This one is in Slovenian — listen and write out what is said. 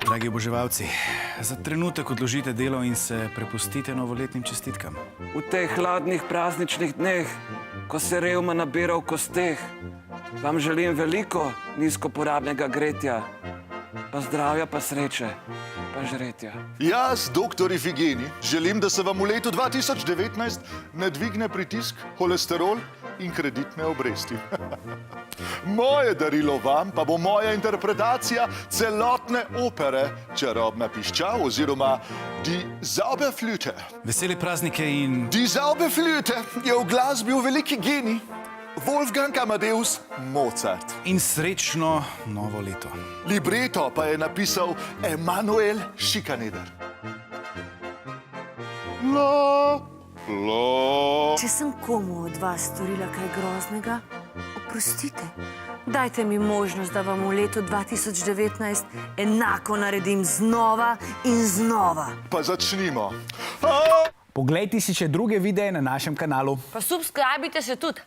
Dragi oboževalci, za trenutek odložite delo in se prepustite novoletnim čestitkam. V teh hladnih prazničnih dneh, ko se revma nabira v kosteh, vam želim veliko nizkoporabnega gretja, pa zdravja, pa sreče, pa žretja. Jaz, doktor Ifigeni, želim, da se vam v letu 2019 ne dvigne pritisk, holesterol in kreditne obresti. Moje darilo vam pa bo moja interpretacija celotne opere Čarobna piščal oziroma Die Zauberflöte. Vesele praznike in... Die Zauberflöte je v glasbi v veliki genij Wolfgang Amadeus Mozart. In srečno novo leto. Libreto pa je napisal Emanuel Schikaneder. La, la. Če sem komu od vas storila kaj groznega, oprostite. Dajte mi možnost, da vam v letu 2019 enako naredim znova in znova. Pa začnimo. Poglejte si še druge videe na našem kanalu. Pa subscribite se tudi.